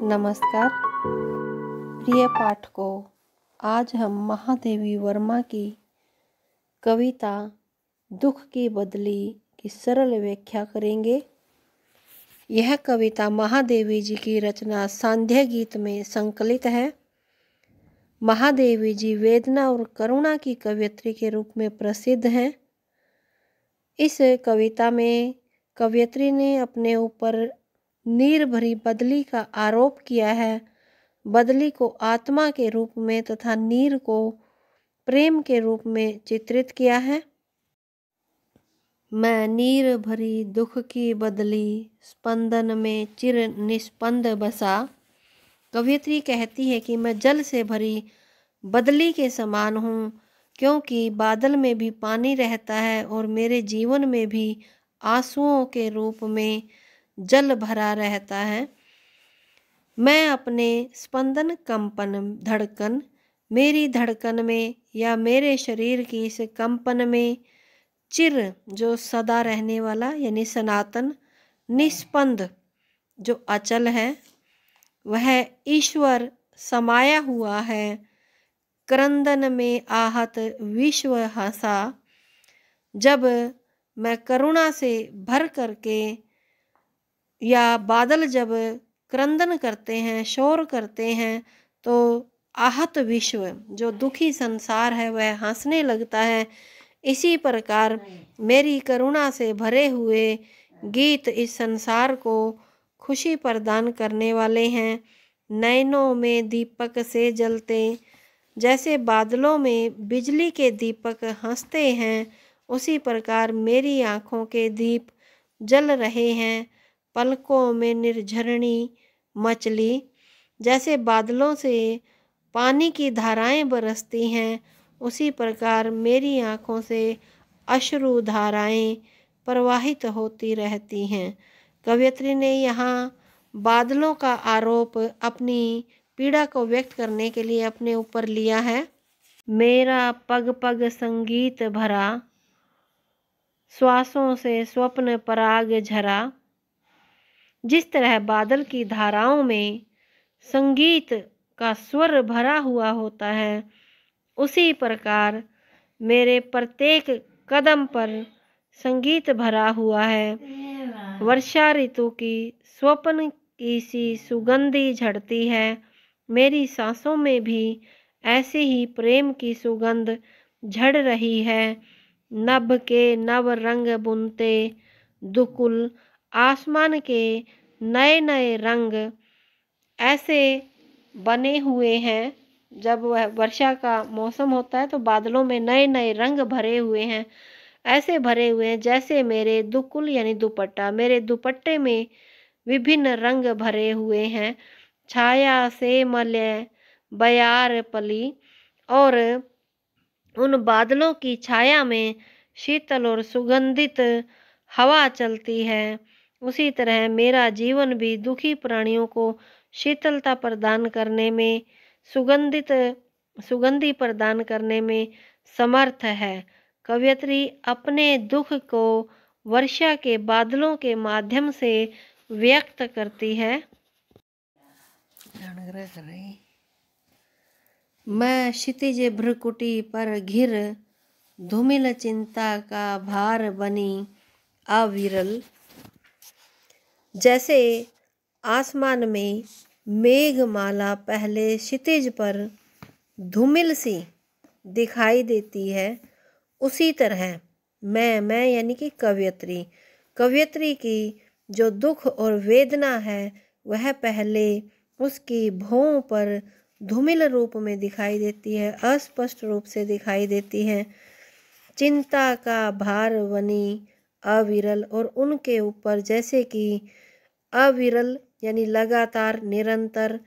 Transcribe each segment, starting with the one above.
नमस्कार प्रिय पाठकों, आज हम महादेवी वर्मा की कविता दुख की बदली की सरल व्याख्या करेंगे। यह कविता महादेवी जी की रचना सांध्य गीत में संकलित है। महादेवी जी वेदना और करुणा की कवयित्री के रूप में प्रसिद्ध हैं। इस कविता में कवयित्री ने अपने ऊपर नीर भरी बदली का आरोप किया है। बदली को आत्मा के रूप में तथा नीर को प्रेम के रूप में चित्रित किया है। मैं नीर भरी दुख की बदली, स्पंदन में चिर निस्पंद बसा। कवयित्री कहती है कि मैं जल से भरी बदली के समान हूँ, क्योंकि बादल में भी पानी रहता है और मेरे जीवन में भी आंसुओं के रूप में जल भरा रहता है। मैं अपने स्पंदन, कंपन, धड़कन, मेरी धड़कन में या मेरे शरीर की इस कंपन में चिर जो सदा रहने वाला यानी सनातन, निस्पंद जो अचल है, वह ईश्वर समाया हुआ है। क्रंदन में आहत विश्व हंसा। जब मैं करुणा से भर करके या बादल जब क्रंदन करते हैं, शोर करते हैं, तो आहत विश्व जो दुखी संसार है वह हंसने लगता है। इसी प्रकार मेरी करुणा से भरे हुए गीत इस संसार को खुशी प्रदान करने वाले हैं। नैनों में दीपक से जलते, जैसे बादलों में बिजली के दीपक हंसते हैं, उसी प्रकार मेरी आँखों के दीप जल रहे हैं। पलकों में निर्झरणी मचली, जैसे बादलों से पानी की धाराएं बरसती हैं, उसी प्रकार मेरी आँखों से अश्रु धाराएं प्रवाहित होती रहती हैं। कवयित्री ने यहाँ बादलों का आरोप अपनी पीड़ा को व्यक्त करने के लिए अपने ऊपर लिया है। मेरा पग पग संगीत भरा, श्वासों से स्वप्न पराग झरा। जिस तरह बादल की धाराओं में संगीत का स्वर भरा हुआ होता है, उसी प्रकार मेरे प्रत्येक कदम पर संगीत भरा हुआ है। वर्षा ऋतु की स्वप्न की सी सुगंधी झड़ती है। मेरी सांसों में भी ऐसे ही प्रेम की सुगंध झड़ रही है। नभ के नव रंग बुनते दुकुल, आसमान के नए नए रंग ऐसे बने हुए हैं। जब वह वर्षा का मौसम होता है तो बादलों में नए नए रंग भरे हुए हैं, ऐसे भरे हुए हैं जैसे मेरे दुकुल यानी दुपट्टा, मेरे दुपट्टे में विभिन्न रंग भरे हुए हैं। छाया से मलय बयार पली, और उन बादलों की छाया में शीतल और सुगंधित हवा चलती है। उसी तरह मेरा जीवन भी दुखी प्राणियों को शीतलता प्रदान करने में, सुगंधि प्रदान करने में समर्थ है। कवयित्री अपने दुख को वर्षा के बादलों के माध्यम से व्यक्त करती है। मैं क्षितिज भ्रकुटी पर घिर, धूमिल चिंता का भार बनी अविरल। जैसे आसमान में मेघमाला पहले क्षितिज पर धूमिल सी दिखाई देती है, उसी तरह मैं यानी कि कवयित्री की जो दुख और वेदना है वह पहले उसकी भौं पर धूमिल रूप में दिखाई देती है, अस्पष्ट रूप से दिखाई देती है। चिंता का भार बनी अविरल, और उनके ऊपर जैसे कि अविरल यानी लगातार निरंतर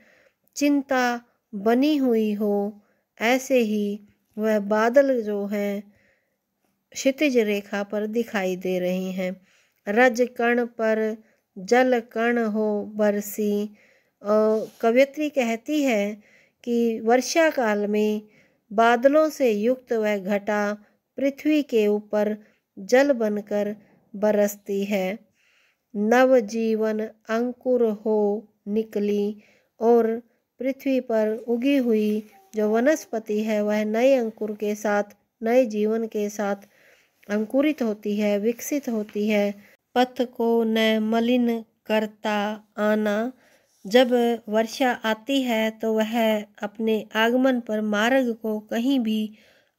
चिंता बनी हुई हो, ऐसे ही वह बादल जो हैं क्षितिज रेखा पर दिखाई दे रहे हैं। रज कण पर जल कण हो बरसी। कवयित्री कहती है कि वर्षा काल में बादलों से युक्त वह घटा पृथ्वी के ऊपर जल बनकर बरसती है। नव जीवन अंकुर हो निकली, और पृथ्वी पर उगी हुई जो वनस्पति है वह नए अंकुर के साथ, नए जीवन के साथ अंकुरित होती है, विकसित होती है। पथ को न मलिन करता आना। जब वर्षा आती है तो वह अपने आगमन पर मार्ग को कहीं भी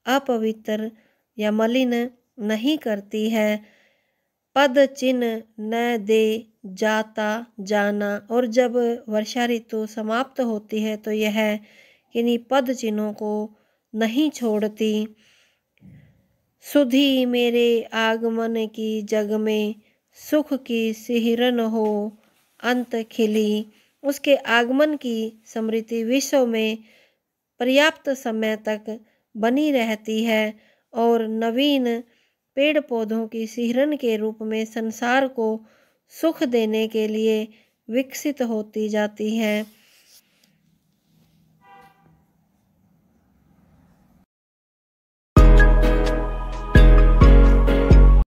अपवित्र या मलिन नहीं करती है। पद चिन्ह न दे जाता जाना। और जब वर्षा ऋतु समाप्त होती है तो यह किन्हीं पद चिन्हों को नहीं छोड़ती। सुधी मेरे आगमन की जग में, सुख की सिहरन हो अंत खिली। उसके आगमन की स्मृति विश्व में पर्याप्त समय तक बनी रहती है और नवीन पेड़ पौधों की सिहरन के रूप में संसार को सुख देने के लिए विकसित होती जाती है।